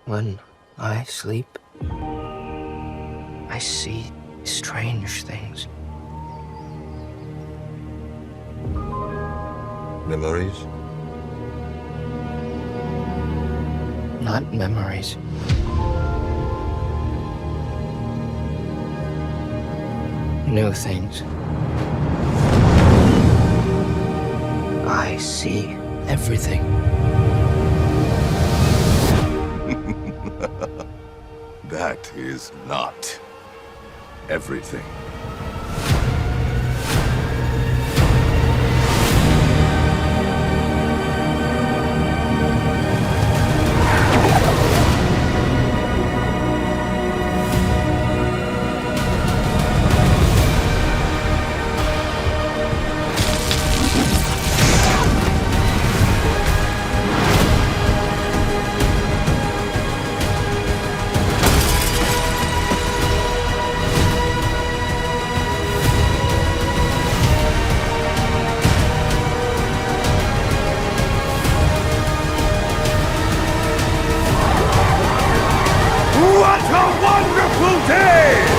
When I sleep, I see strange things. Memories? Not memories. New things. I see everything. That is not everything. What a wonderful day!